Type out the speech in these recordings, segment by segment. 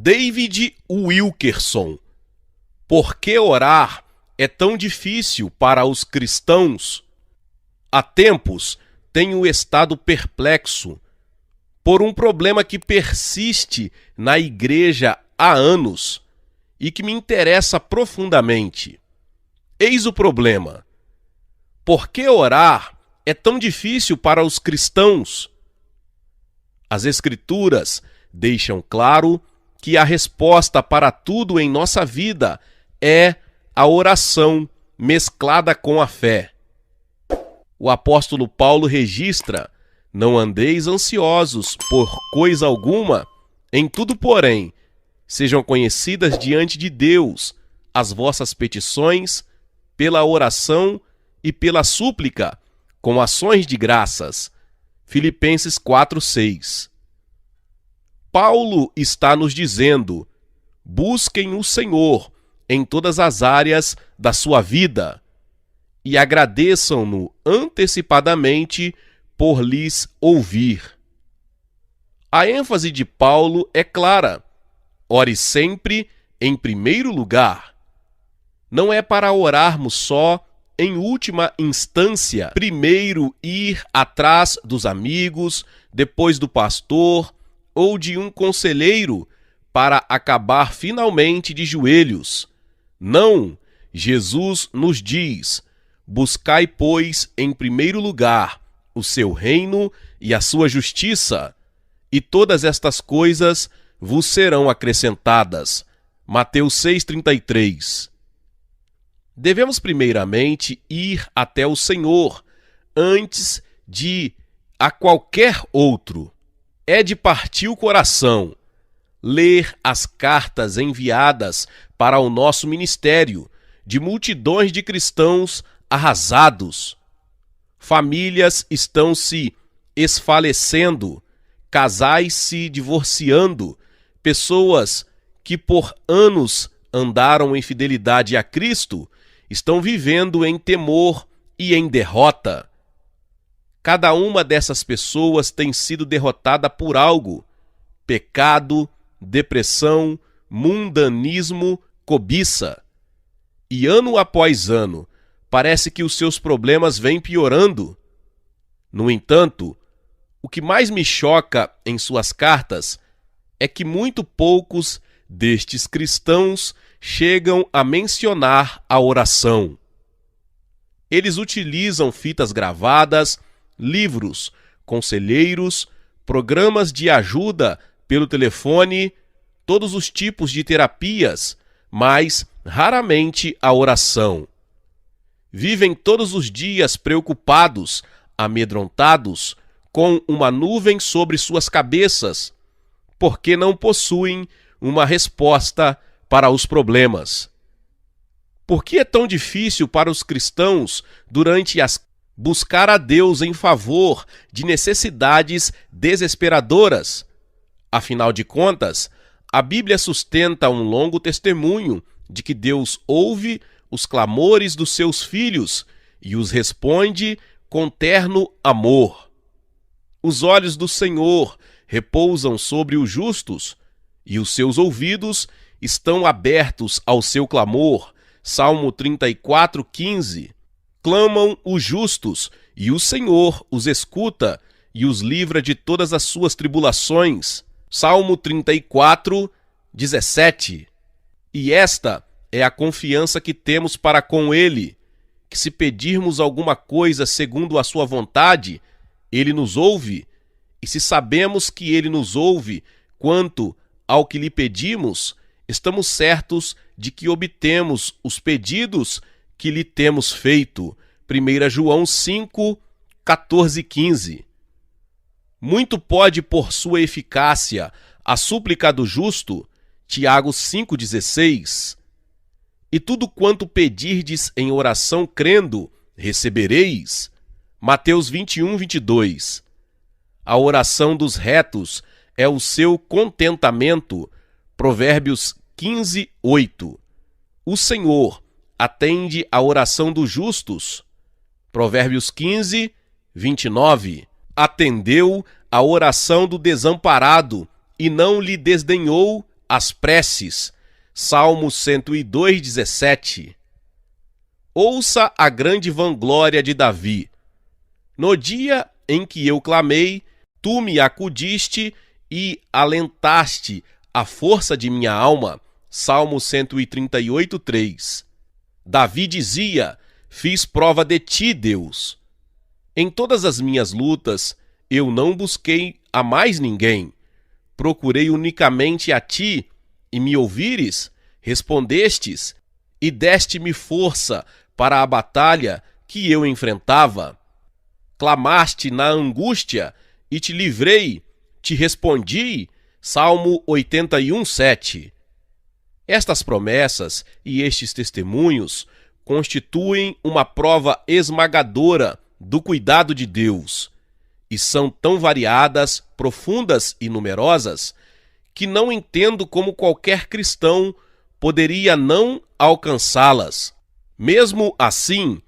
David Wilkerson. Por que orar é tão difícil para os cristãos? Há tempos tenho estado perplexo por um problema que persiste na igreja há anos e que me interessa profundamente. Eis o problema. Por que orar é tão difícil para os cristãos? As Escrituras deixam claro que a resposta para tudo em nossa vida é a oração mesclada com a fé. O apóstolo Paulo registra: não andeis ansiosos por coisa alguma, em tudo, porém, sejam conhecidas diante de Deus as vossas petições, pela oração e pela súplica, com ações de graças. Filipenses 4:6. Paulo está nos dizendo: busquem o Senhor em todas as áreas da sua vida e agradeçam-no antecipadamente por lhes ouvir. A ênfase de Paulo é clara: ore sempre em primeiro lugar. Não é para orarmos só em última instância, primeiro ir atrás dos amigos, depois do pastor ou de um conselheiro para acabar finalmente de joelhos. Não, Jesus nos diz: buscai, pois, em primeiro lugar o seu reino e a sua justiça, e todas estas coisas vos serão acrescentadas. Mateus 6,33. Devemos primeiramente ir até o Senhor antes de a qualquer outro. É de partir o coração ler as cartas enviadas para o nosso ministério de multidões de cristãos arrasados. Famílias estão se esfalecendo, casais se divorciando, pessoas que por anos andaram em fidelidade a Cristo estão vivendo em temor e em derrota. Cada uma dessas pessoas tem sido derrotada por algo: pecado, depressão, mundanismo, cobiça. E ano após ano, parece que os seus problemas vêm piorando. No entanto, o que mais me choca em suas cartas é que muito poucos destes cristãos chegam a mencionar a oração. Eles utilizam fitas gravadas, livros, conselheiros, programas de ajuda pelo telefone, todos os tipos de terapias, mas raramente a oração. Vivem todos os dias preocupados, amedrontados, com uma nuvem sobre suas cabeças, porque não possuem uma resposta para os problemas. Por que é tão difícil para os cristãos, durante as buscar a Deus em favor de necessidades desesperadoras? Afinal de contas, a Bíblia sustenta um longo testemunho de que Deus ouve os clamores dos seus filhos e os responde com terno amor. Os olhos do Senhor repousam sobre os justos e os seus ouvidos estão abertos ao seu clamor. Salmo 34:15. Clamam os justos, e o Senhor os escuta e os livra de todas as suas tribulações. Salmo 34:17. E esta é a confiança que temos para com Ele, que se pedirmos alguma coisa segundo a sua vontade, Ele nos ouve, e se sabemos que Ele nos ouve quanto ao que lhe pedimos, estamos certos de que obtemos os pedidos que lhe temos feito. 1 João 5:14-15. Muito pode por sua eficácia a súplica do justo. Tiago 5:16. E tudo quanto pedirdes em oração crendo, recebereis. Mateus 21:22. A oração dos retos é o seu contentamento. Provérbios 15:8. O Senhor atende a oração dos justos. Provérbios 15:29. Atendeu a oração do desamparado e não lhe desdenhou as preces, Salmo 102:17. Ouça a grande vanglória de Davi. No dia em que eu clamei, tu me acudiste e alentaste a força de minha alma. Salmo 138:3. Davi dizia: fiz prova de ti, Deus. Em todas as minhas lutas, eu não busquei a mais ninguém. Procurei unicamente a ti, e me ouvires, respondestes, e deste-me força para a batalha que eu enfrentava. Clamaste na angústia, e te livrei, te respondi. Salmo 81:7. Estas promessas e estes testemunhos constituem uma prova esmagadora do cuidado de Deus, e são tão variadas, profundas e numerosas, que não entendo como qualquer cristão poderia não alcançá-las. Mesmo assim,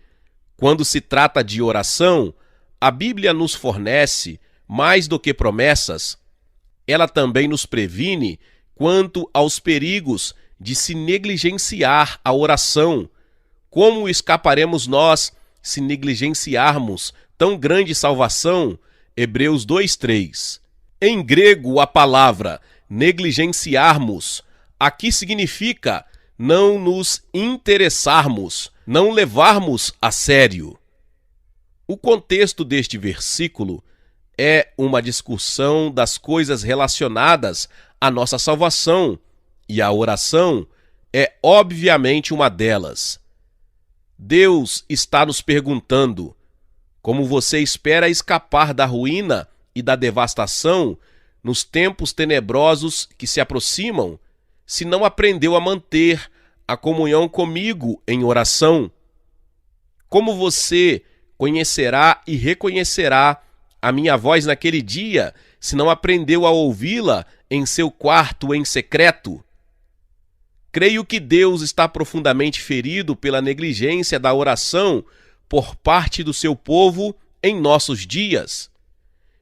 quando se trata de oração, a Bíblia nos fornece mais do que promessas. Ela também nos previne quanto aos perigos de se negligenciar a oração. Como escaparemos nós se negligenciarmos tão grande salvação? Hebreus 2:3. Em grego, a palavra negligenciarmos aqui significa não nos interessarmos, não levarmos a sério. O contexto deste versículo é uma discussão das coisas relacionadas à nossa salvação, e a oração é obviamente uma delas. Deus está nos perguntando: como você espera escapar da ruína e da devastação nos tempos tenebrosos que se aproximam, se não aprendeu a manter a comunhão comigo em oração? Como você conhecerá e reconhecerá a minha voz naquele dia, se não aprendeu a ouvi-la em seu quarto em secreto? Creio que Deus está profundamente ferido pela negligência da oração por parte do seu povo em nossos dias.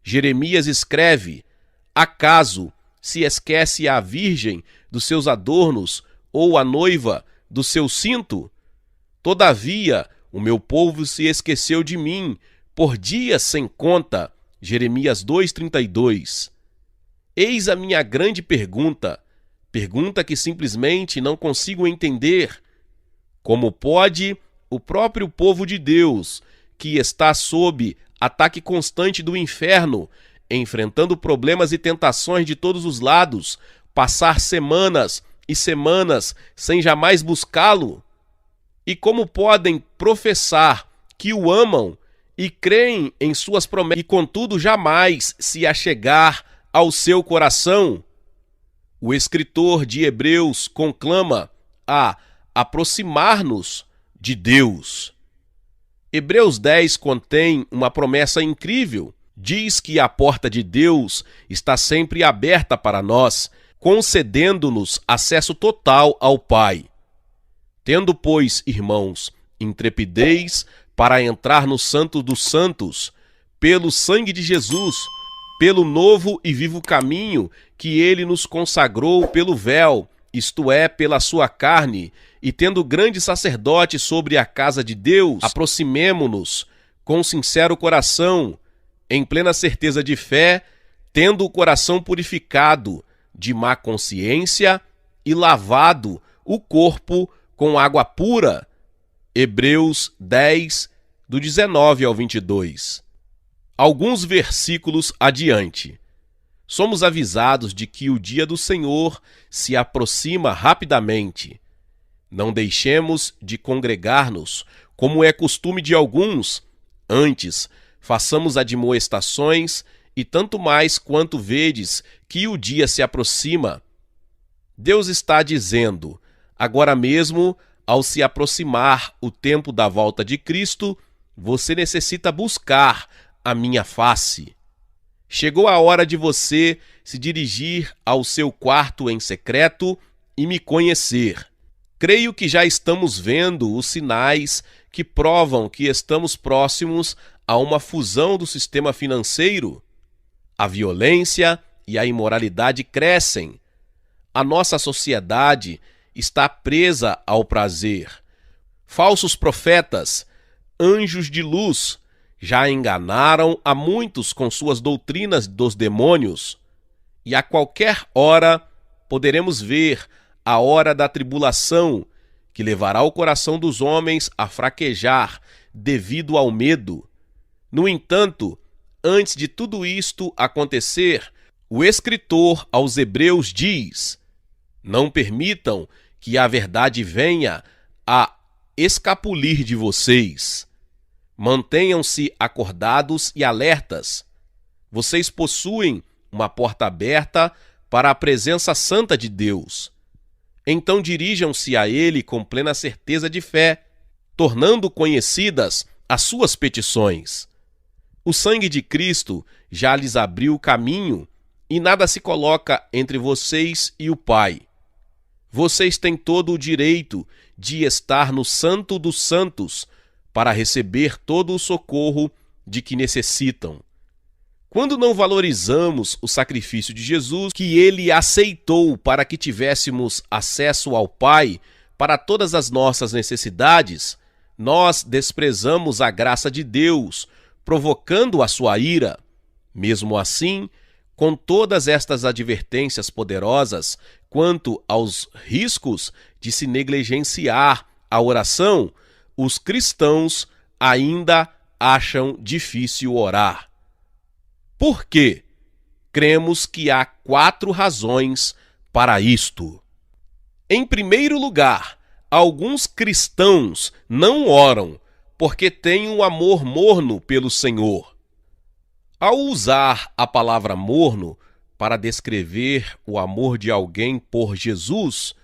Jeremias escreve: acaso se esquece a virgem dos seus adornos ou a noiva do seu cinto? Todavia, o meu povo se esqueceu de mim por dias sem conta. Jeremias 2:32. Eis a minha grande pergunta que simplesmente não consigo entender. Como pode o próprio povo de Deus, que está sob ataque constante do inferno, enfrentando problemas e tentações de todos os lados, passar semanas e semanas sem jamais buscá-lo? E como podem professar que o amam e creem em suas promessas e contudo jamais se achegar ao seu coração? O escritor de Hebreus conclama a aproximar-nos de Deus. Hebreus 10 contém uma promessa incrível. Diz que a porta de Deus está sempre aberta para nós, concedendo-nos acesso total ao Pai. Tendo, pois, irmãos, intrepidez para entrar no Santo dos Santos, pelo sangue de Jesus, pelo novo e vivo caminho que ele nos consagrou pelo véu, isto é, pela sua carne, e tendo grande sacerdote sobre a casa de Deus, aproximemo-nos com sincero coração, em plena certeza de fé, tendo o coração purificado de má consciência e lavado o corpo com água pura. Hebreus 10, do 19 ao 22. Alguns versículos adiante. Somos avisados de que o dia do Senhor se aproxima rapidamente. Não deixemos de congregar-nos, como é costume de alguns. Antes, façamos admoestações, e tanto mais quanto vedes que o dia se aproxima. Deus está dizendo: agora mesmo, ao se aproximar o tempo da volta de Cristo, você necessita buscar a minha face. Chegou a hora de você se dirigir ao seu quarto em secreto e me conhecer. Creio que já estamos vendo os sinais que provam que estamos próximos a uma fusão do sistema financeiro. A violência e a imoralidade crescem. A nossa sociedade está presa ao prazer. Falsos profetas, anjos de luz, já enganaram a muitos com suas doutrinas dos demônios. E a qualquer hora poderemos ver a hora da tribulação, que levará o coração dos homens a fraquejar devido ao medo. No entanto, antes de tudo isto acontecer, o escritor aos Hebreus diz: não permitam que a verdade venha a escapulir de vocês. Mantenham-se acordados e alertas. Vocês possuem uma porta aberta para a presença santa de Deus. Então dirijam-se a Ele com plena certeza de fé, tornando conhecidas as suas petições. O sangue de Cristo já lhes abriu o caminho e nada se coloca entre vocês e o Pai. Vocês têm todo o direito de estar no Santo dos Santos para receber todo o socorro de que necessitam. Quando não valorizamos o sacrifício de Jesus, que Ele aceitou para que tivéssemos acesso ao Pai para todas as nossas necessidades, nós desprezamos a graça de Deus, provocando a sua ira. Mesmo assim, com todas estas advertências poderosas quanto aos riscos de se negligenciar a oração, os cristãos ainda acham difícil orar. Por quê? Cremos que há 4 razões para isto. Em primeiro lugar, alguns cristãos não oram porque têm um amor morno pelo Senhor. Ao usar a palavra morno para descrever o amor de alguém por Jesus,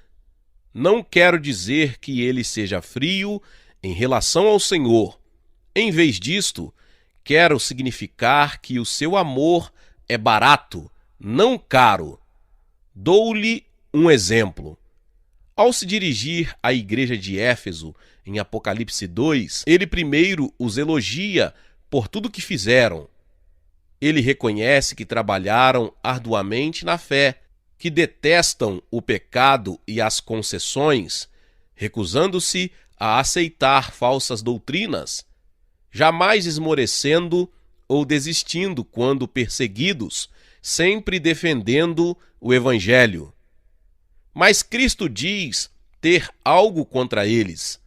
não quero dizer que ele seja frio em relação ao Senhor. Em vez disto, quero significar que o seu amor é barato, não caro. Dou-lhe um exemplo. Ao se dirigir à igreja de Éfeso, em Apocalipse 2, ele primeiro os elogia por tudo que fizeram. Ele reconhece que trabalharam arduamente na fé, que detestam o pecado e as concessões, recusando-se a aceitar falsas doutrinas, jamais esmorecendo ou desistindo quando perseguidos, sempre defendendo o Evangelho. Mas Cristo diz ter algo contra eles.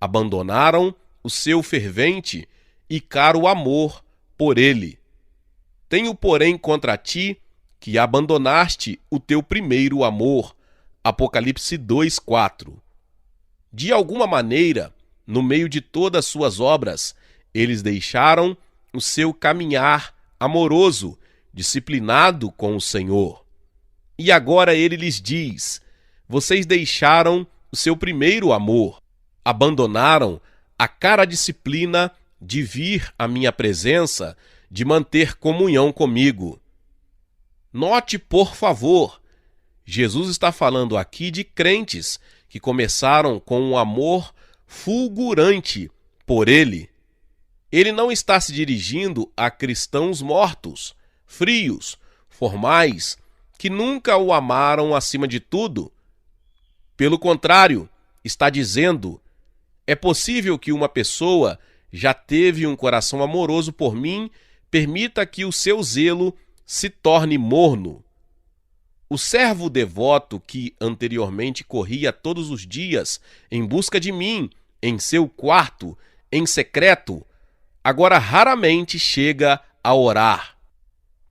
Abandonaram o seu fervente e caro amor por ele. Tenho, porém, contra ti que abandonaste o teu primeiro amor. Apocalipse 2:4. De alguma maneira, no meio de todas suas obras, eles deixaram o seu caminhar amoroso, disciplinado com o Senhor. E agora ele lhes diz: vocês deixaram o seu primeiro amor, abandonaram a cara disciplina de vir à minha presença, de manter comunhão comigo. Note, por favor, Jesus está falando aqui de crentes que começaram com um amor fulgurante por ele. Ele não está se dirigindo a cristãos mortos, frios, formais, que nunca o amaram acima de tudo. Pelo contrário, está dizendo: é possível que uma pessoa já teve um coração amoroso por mim, permita que o seu zelo se torne morno. O servo devoto que anteriormente corria todos os dias em busca de mim, em seu quarto, em secreto, agora raramente chega a orar.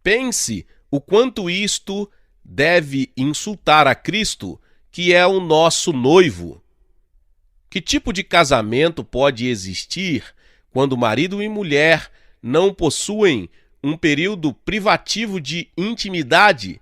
Pense o quanto isto deve insultar a Cristo, que é o nosso noivo. Que tipo de casamento pode existir quando marido e mulher não possuem um período privativo de intimidade?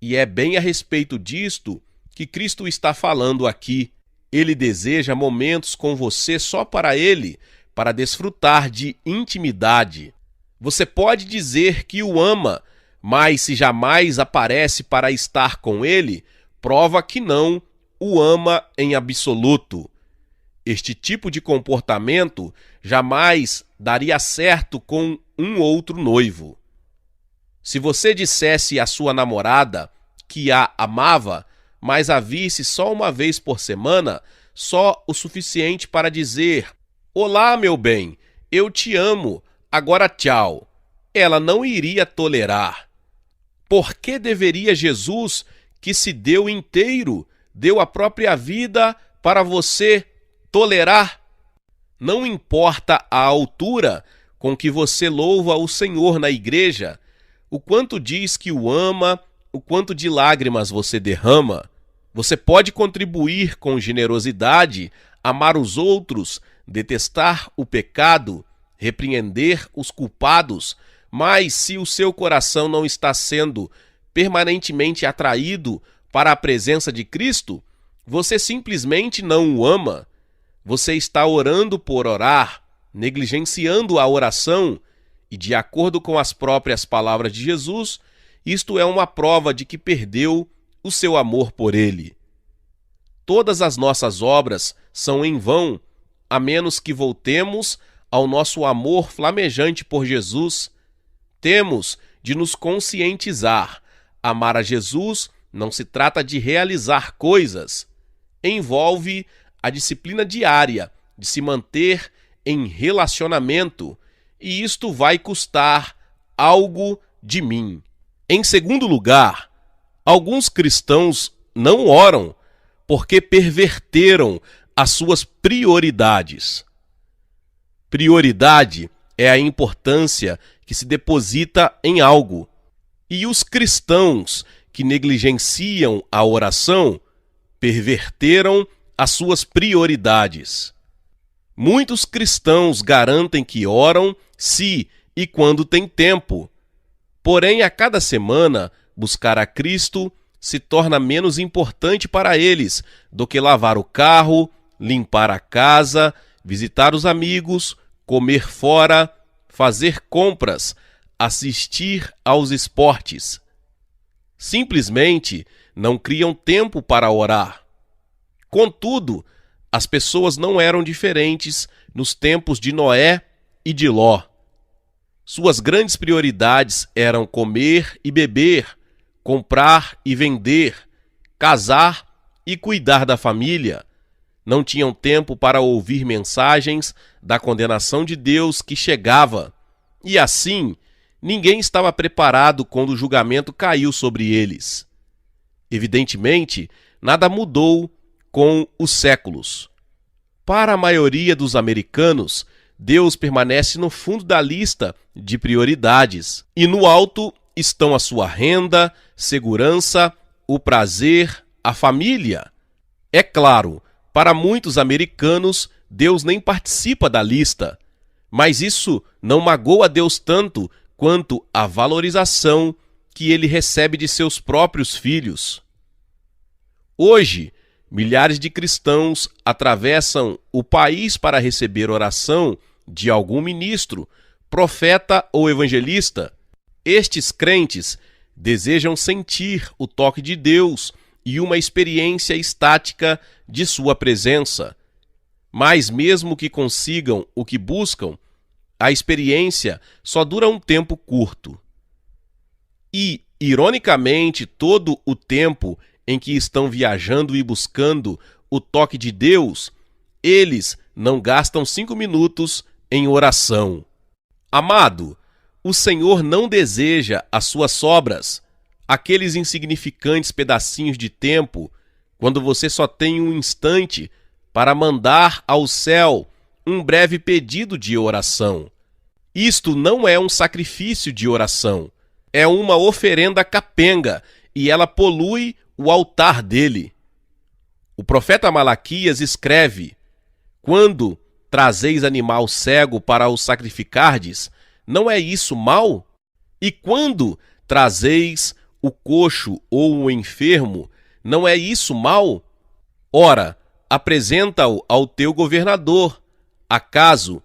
E é bem a respeito disto que Cristo está falando aqui. Ele deseja momentos com você só para ele, para desfrutar de intimidade. Você pode dizer que o ama, mas se jamais aparece para estar com ele, prova que não o ama em absoluto. Este tipo de comportamento jamais daria certo com um outro noivo. Se você dissesse à sua namorada que a amava, mas a visse só uma vez por semana, só o suficiente para dizer: "Olá, meu bem, eu te amo, agora tchau", ela não iria tolerar. Por que deveria Jesus, que se deu inteiro, deu a própria vida para você, tolerar? Não importa a altura com que você louva o Senhor na igreja, o quanto diz que o ama, o quanto de lágrimas você derrama. Você pode contribuir com generosidade, amar os outros, detestar o pecado, repreender os culpados, mas se o seu coração não está sendo permanentemente atraído para a presença de Cristo, você simplesmente não o ama. Você está orando por orar, negligenciando a oração, e de acordo com as próprias palavras de Jesus, isto é uma prova de que perdeu o seu amor por ele. Todas as nossas obras são em vão, a menos que voltemos ao nosso amor flamejante por Jesus. Temos de nos conscientizar. Amar a Jesus não se trata de realizar coisas. Envolve a disciplina diária de se manter em relacionamento, e isto vai custar algo de mim. Em segundo lugar, alguns cristãos não oram porque perverteram as suas prioridades. Prioridade é a importância que se deposita em algo. E os cristãos que negligenciam a oração perverteram as suas prioridades. Muitos cristãos garantem que oram se e quando têm tempo. Porém, a cada semana, buscar a Cristo se torna menos importante para eles do que lavar o carro, limpar a casa, visitar os amigos, comer fora, fazer compras, assistir aos esportes. Simplesmente não criam tempo para orar. Contudo, as pessoas não eram diferentes nos tempos de Noé e de Ló. Suas grandes prioridades eram comer e beber, comprar e vender, casar e cuidar da família. Não tinham tempo para ouvir mensagens da condenação de Deus que chegava. E assim, ninguém estava preparado quando o julgamento caiu sobre eles. Evidentemente, nada mudou com os séculos. Para a maioria dos americanos, Deus permanece no fundo da lista de prioridades, e no alto estão a sua renda, segurança, o prazer, a família. É claro, para muitos americanos, Deus nem participa da lista, mas isso não magoa Deus tanto quanto a valorização que ele recebe de seus próprios filhos. Hoje, milhares de cristãos atravessam o país para receber oração de algum ministro, profeta ou evangelista. Estes crentes desejam sentir o toque de Deus e uma experiência estática de sua presença. Mas mesmo que consigam o que buscam, a experiência só dura um tempo curto. E, ironicamente, todo o tempo em que estão viajando e buscando o toque de Deus, eles não gastam 5 minutos em oração. Amado, o Senhor não deseja as suas sobras, aqueles insignificantes pedacinhos de tempo, quando você só tem um instante para mandar ao céu um breve pedido de oração. Isto não é um sacrifício de oração, é uma oferenda capenga, e ela polui o altar dele. O profeta Malaquias escreve: "Quando trazeis animal cego para o sacrificardes, não é isso mal? E quando trazeis o coxo ou o enfermo, não é isso mal? Ora, apresenta-o ao teu governador. Acaso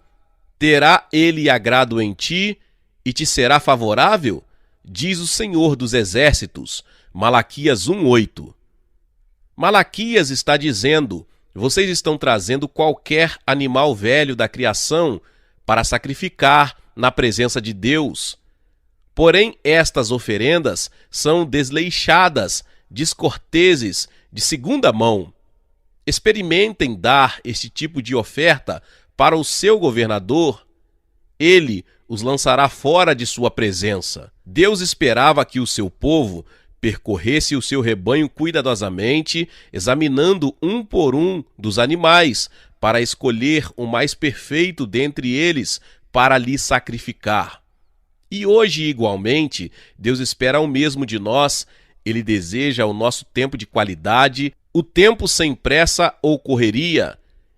terá ele agrado em ti e te será favorável? Diz o Senhor dos Exércitos." Malaquias 1:8. Malaquias está dizendo: vocês estão trazendo qualquer animal velho da criação para sacrificar na presença de Deus. Porém, estas oferendas são desleixadas, descorteses, de segunda mão. Experimentem dar este tipo de oferta para o seu governador. Ele os lançará fora de sua presença. Deus esperava que o seu povo percorresse o seu rebanho cuidadosamente, examinando um por um dos animais, para escolher o mais perfeito dentre eles para lhe sacrificar. E hoje, igualmente, Deus espera o mesmo de nós. Ele deseja o nosso tempo de qualidade, o tempo sem pressa ou correria,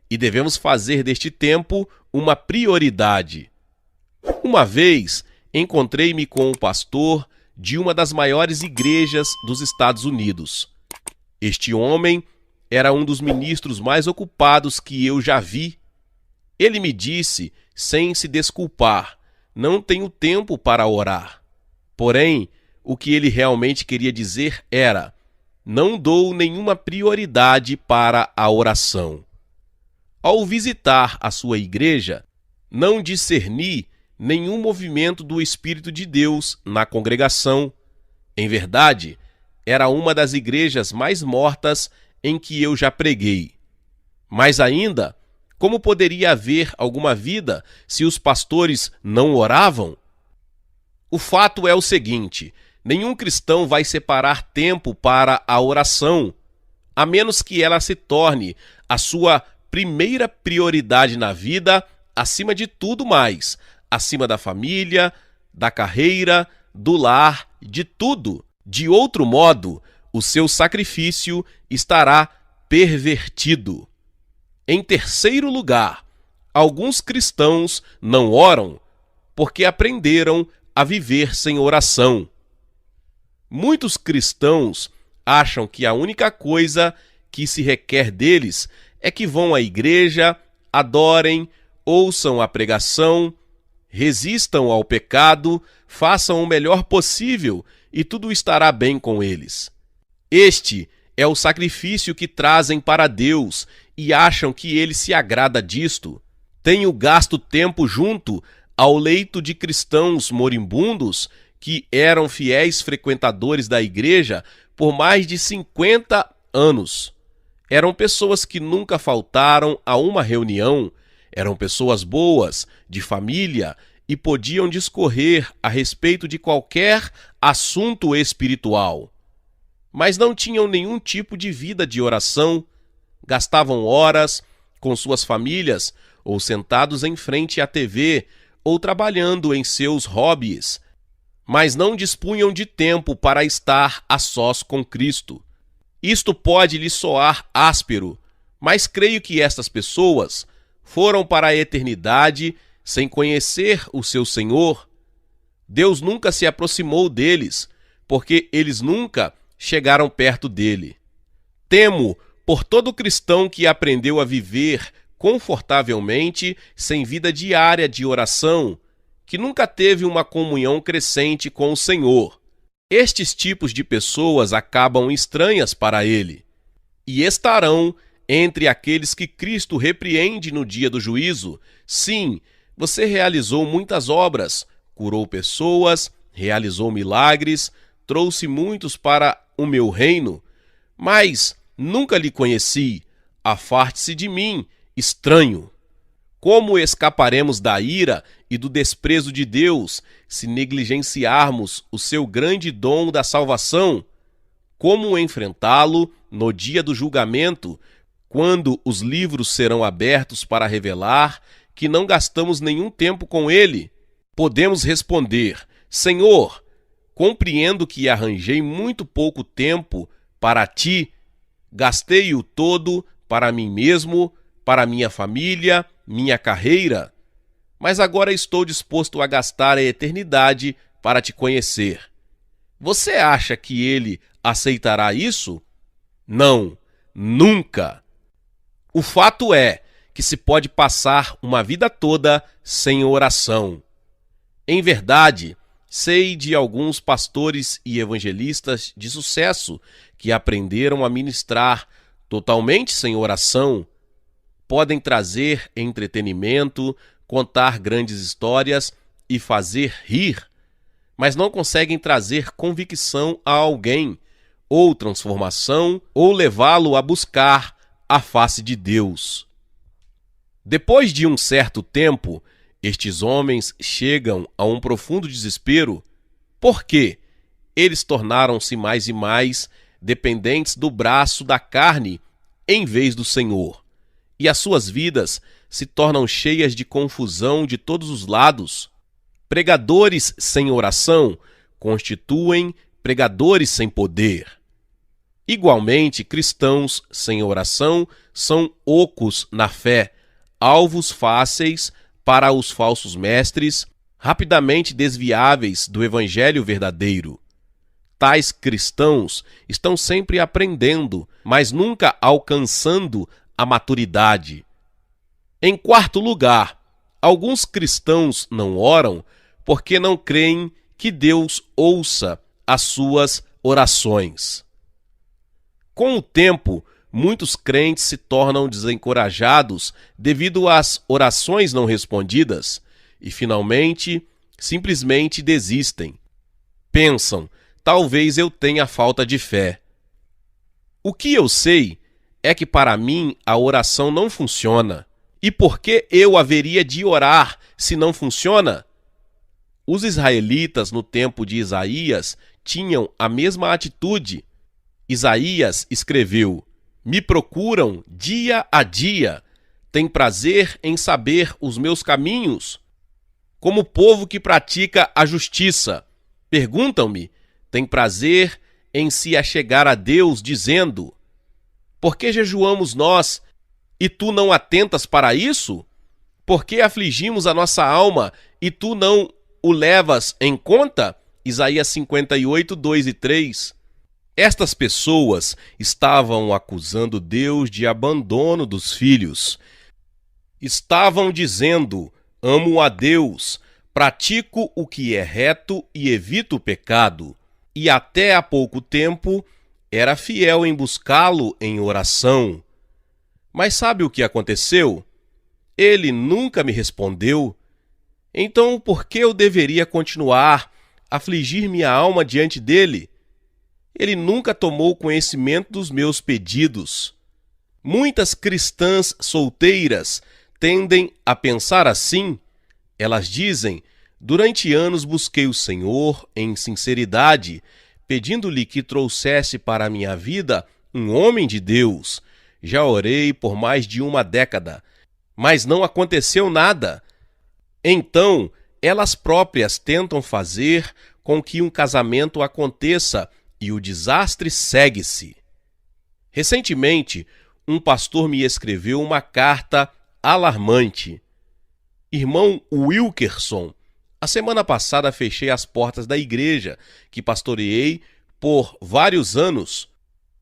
e devemos fazer deste tempo uma prioridade. Uma vez, encontrei-me com um pastor de uma das maiores igrejas dos Estados Unidos. Este homem era um dos ministros mais ocupados que eu já vi. Ele me disse, sem se desculpar, não tenho tempo para orar. Porém, o que ele realmente queria dizer era, não dou nenhuma prioridade para a oração. Ao visitar a sua igreja, não discerni nenhum movimento do Espírito de Deus na congregação. Em verdade, era uma das igrejas mais mortas em que eu já preguei. Mas ainda, como poderia haver alguma vida se os pastores não oravam? O fato é o seguinte: nenhum cristão vai separar tempo para a oração, a menos que ela se torne a sua primeira prioridade na vida, acima de tudo mais, acima da família, da carreira, do lar, de tudo. De outro modo, o seu sacrifício estará pervertido. Em terceiro lugar, alguns cristãos não oram porque aprenderam a viver sem oração. Muitos cristãos acham que a única coisa que se requer deles é que vão à igreja, adorem, ouçam a pregação, resistam ao pecado, façam o melhor possível e tudo estará bem com eles. Este é o sacrifício que trazem para Deus e acham que ele se agrada disto. Tenho gasto tempo junto ao leito de cristãos moribundos que eram fiéis frequentadores da igreja por mais de 50 anos. Eram pessoas que nunca faltaram a uma reunião, eram pessoas boas, de família, e podiam discorrer a respeito de qualquer assunto espiritual. Mas não tinham nenhum tipo de vida de oração, gastavam horas com suas famílias, ou sentados em frente à TV, ou trabalhando em seus hobbies, mas não dispunham de tempo para estar a sós com Cristo. Isto pode lhe soar áspero, mas creio que estas pessoas foram para a eternidade sem conhecer o seu Senhor. Deus nunca se aproximou deles, porque eles nunca chegaram perto dele. Temo por todo cristão que aprendeu a viver confortavelmente sem vida diária de oração, que nunca teve uma comunhão crescente com o Senhor. Estes tipos de pessoas acabam estranhas para ele e estarão entre aqueles que Cristo repreende no dia do juízo. Sim, você realizou muitas obras, curou pessoas, realizou milagres, trouxe muitos para o meu reino, mas nunca lhe conheci. Afaste-se de mim, estranho. Como escaparemos da ira e do desprezo de Deus se negligenciarmos o seu grande dom da salvação? Como enfrentá-lo no dia do julgamento, quando os livros serão abertos para revelar que não gastamos nenhum tempo com ele? Podemos responder: Senhor, compreendo que arranjei muito pouco tempo para ti, gastei-o todo para mim mesmo, para minha família, minha carreira, mas agora estou disposto a gastar a eternidade para te conhecer. Você acha que ele aceitará isso? Não, nunca. O fato é que se pode passar uma vida toda sem oração. Em verdade, sei de alguns pastores e evangelistas de sucesso que aprenderam a ministrar totalmente sem oração. Podem trazer entretenimento, contar grandes histórias e fazer rir, mas não conseguem trazer convicção a alguém ou transformação, ou levá-lo a buscar a face de Deus. Depois de um certo tempo, estes homens chegam a um profundo desespero, porque eles tornaram-se mais e mais dependentes do braço da carne em vez do Senhor, e as suas vidas se tornam cheias de confusão de todos os lados. Pregadores sem oração constituem pregadores sem poder. Igualmente, cristãos sem oração são ocos na fé, alvos fáceis para os falsos mestres, rapidamente desviáveis do evangelho verdadeiro. Tais cristãos estão sempre aprendendo, mas nunca alcançando a maturidade. Em quarto lugar, alguns cristãos não oram porque não creem que Deus ouça as suas orações. Com o tempo, muitos crentes se tornam desencorajados devido às orações não respondidas e, finalmente, simplesmente desistem. Pensam, talvez eu tenha falta de fé. O que eu sei é que para mim a oração não funciona. E por que eu haveria de orar se não funciona? Os israelitas no tempo de Isaías tinham a mesma atitude. Isaías escreveu: "Me procuram dia a dia, têm prazer em saber os meus caminhos. Como povo que pratica a justiça, perguntam-me, têm prazer em se achegar a Deus, dizendo: por que jejuamos nós, e tu não atentas para isso? Por que afligimos a nossa alma, e tu não o levas em conta?" Isaías 58, 2 e 3. Estas pessoas estavam acusando Deus de abandono dos filhos. Estavam dizendo: amo a Deus, pratico o que é reto e evito o pecado. E até há pouco tempo era fiel em buscá-lo em oração. Mas sabe o que aconteceu? Ele nunca me respondeu. Então por que eu deveria continuar a afligir minha alma diante dele? Ele nunca tomou conhecimento dos meus pedidos. Muitas cristãs solteiras tendem a pensar assim. Elas dizem: durante anos busquei o Senhor em sinceridade, pedindo-lhe que trouxesse para a minha vida um homem de Deus. Já orei por mais de uma década, mas não aconteceu nada. Então, elas próprias tentam fazer com que um casamento aconteça e o desastre segue-se. Recentemente, um pastor me escreveu uma carta alarmante. Irmão Wilkerson, a semana passada fechei as portas da igreja que pastoreei por vários anos.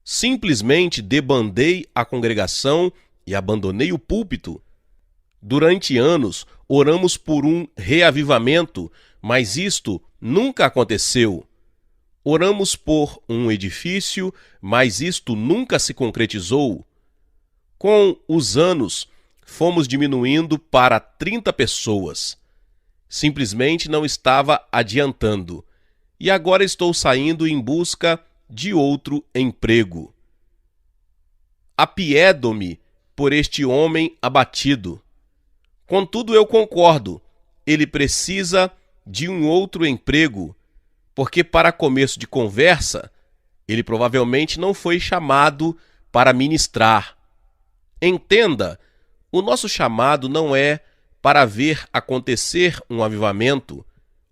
Simplesmente debandei a congregação e abandonei o púlpito. Durante anos, oramos por um reavivamento, mas isto nunca aconteceu. Oramos por um edifício, mas isto nunca se concretizou. Com os anos, fomos diminuindo para 30 pessoas. Simplesmente não estava adiantando. E agora estou saindo em busca de outro emprego. Apiedo-me por este homem abatido. Contudo, eu concordo, ele precisa de um outro emprego, porque para começo de conversa, ele provavelmente não foi chamado para ministrar. Entenda, o nosso chamado não é para ver acontecer um avivamento,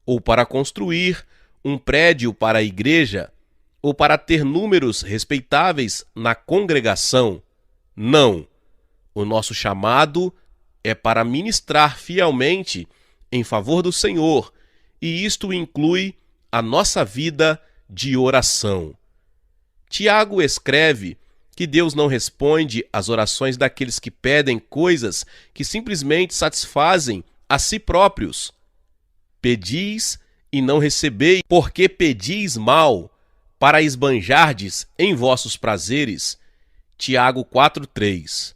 ou para construir um prédio para a igreja, ou para ter números respeitáveis na congregação. Não. O nosso chamado é para ministrar fielmente em favor do Senhor, e isto inclui a nossa vida de oração. Tiago escreve que Deus não responde às orações daqueles que pedem coisas que simplesmente satisfazem a si próprios. Pedis e não recebeis, porque pedis mal, para esbanjardes em vossos prazeres. Tiago 4:3.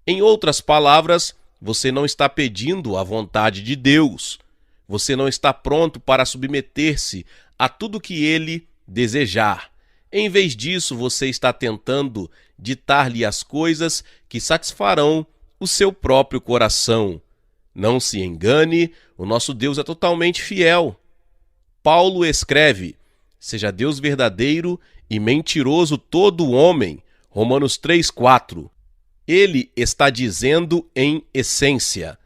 Em outras palavras, você não está pedindo a vontade de Deus. Você não está pronto para submeter-se a tudo que ele desejar. Em vez disso, você está tentando ditar-lhe as coisas que satisfarão o seu próprio coração. Não se engane, o nosso Deus é totalmente fiel. Paulo escreve: seja Deus verdadeiro e mentiroso todo homem. Romanos 3:4. Ele está dizendo em essência: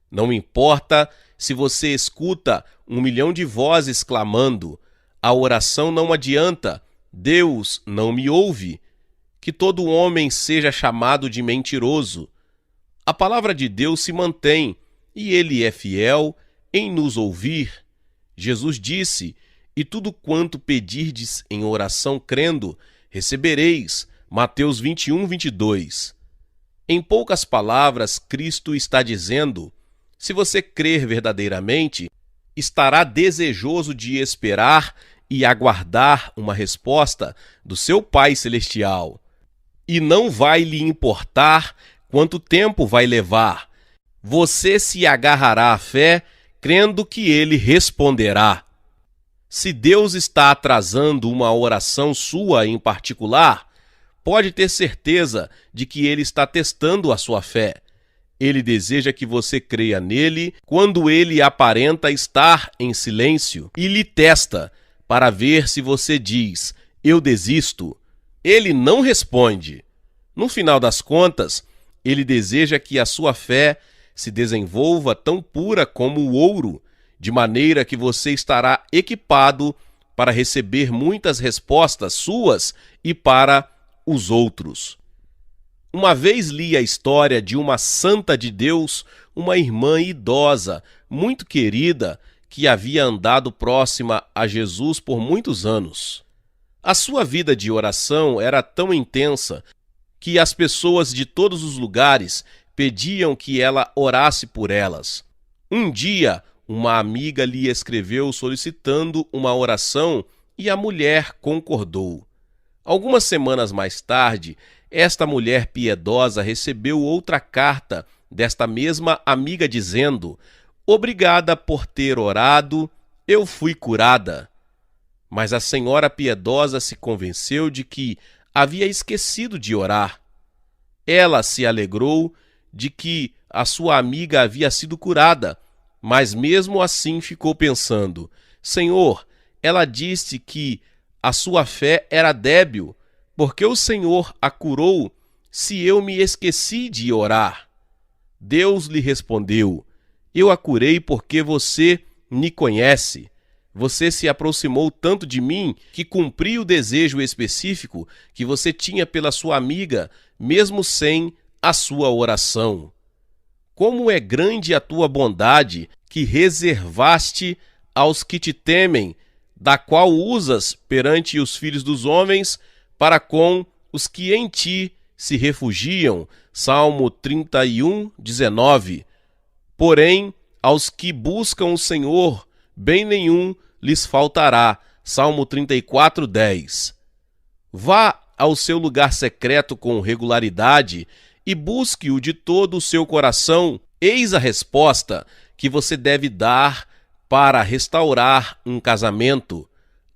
não importa se você escuta 1 milhão de vozes clamando, a oração não adianta, Deus não me ouve, que todo homem seja chamado de mentiroso. A palavra de Deus se mantém e Ele é fiel em nos ouvir. Jesus disse: e tudo quanto pedirdes em oração crendo, recebereis. Mateus 21:22. Em poucas palavras, Cristo está dizendo: se você crer verdadeiramente, estará desejoso de esperar e aguardar uma resposta do seu Pai Celestial. E não vai lhe importar quanto tempo vai levar. Você se agarrará à fé, crendo que Ele responderá. Se Deus está atrasando uma oração sua em particular, pode ter certeza de que Ele está testando a sua fé. Ele deseja que você creia nele quando ele aparenta estar em silêncio e lhe testa para ver se você diz: eu desisto. Ele não responde. No final das contas, ele deseja que a sua fé se desenvolva tão pura como o ouro, de maneira que você estará equipado para receber muitas respostas suas e para os outros. Uma vez li a história de uma santa de Deus, uma irmã idosa, muito querida, que havia andado próxima a Jesus por muitos anos. A sua vida de oração era tão intensa que as pessoas de todos os lugares pediam que ela orasse por elas. Um dia, uma amiga lhe escreveu solicitando uma oração e a mulher concordou. Algumas semanas mais tarde, esta mulher piedosa recebeu outra carta desta mesma amiga dizendo: obrigada por ter orado, eu fui curada. Mas a senhora piedosa se convenceu de que havia esquecido de orar. Ela se alegrou de que a sua amiga havia sido curada, mas mesmo assim ficou pensando: Senhor, ela disse que a sua fé era débil, porque o Senhor a curou se eu me esqueci de orar. Deus lhe respondeu: eu a curei porque você me conhece. Você se aproximou tanto de mim que cumpri o desejo específico que você tinha pela sua amiga, mesmo sem a sua oração. Como é grande a tua bondade que reservaste aos que te temem, da qual usas perante os filhos dos homens para com os que em ti se refugiam. Salmo 31:19. Porém, aos que buscam o Senhor, bem nenhum lhes faltará. Salmo 34:10. Vá ao seu lugar secreto com regularidade e busque-o de todo o seu coração. Eis a resposta que você deve dar para restaurar um casamento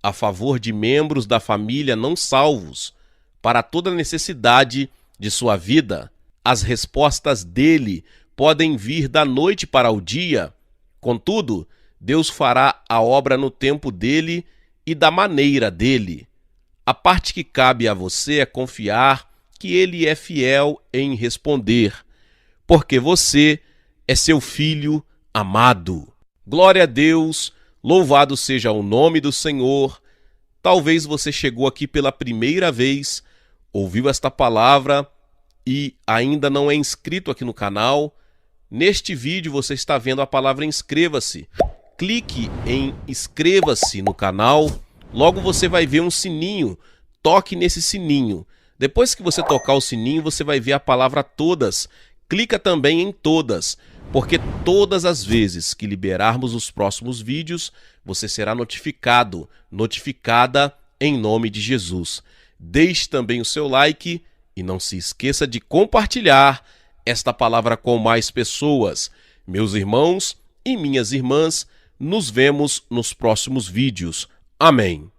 a favor de membros da família não salvos, para toda necessidade de sua vida. As respostas dele podem vir da noite para o dia. Contudo, Deus fará a obra no tempo dele e da maneira dele. A parte que cabe a você é confiar que ele é fiel em responder, porque você é seu filho amado. Glória a Deus, louvado seja o nome do Senhor. Talvez você chegou aqui pela primeira vez, ouviu esta palavra e ainda não é inscrito aqui no canal. Neste vídeo você está vendo a palavra inscreva-se. Clique em inscreva-se no canal, logo você vai ver um sininho, toque nesse sininho. Depois que você tocar o sininho, você vai ver a palavra todas. Clica também em todas, porque todas as vezes que liberarmos os próximos vídeos, você será notificada em nome de Jesus. Deixe também o seu like e não se esqueça de compartilhar esta palavra com mais pessoas. Meus irmãos e minhas irmãs, nos vemos nos próximos vídeos. Amém.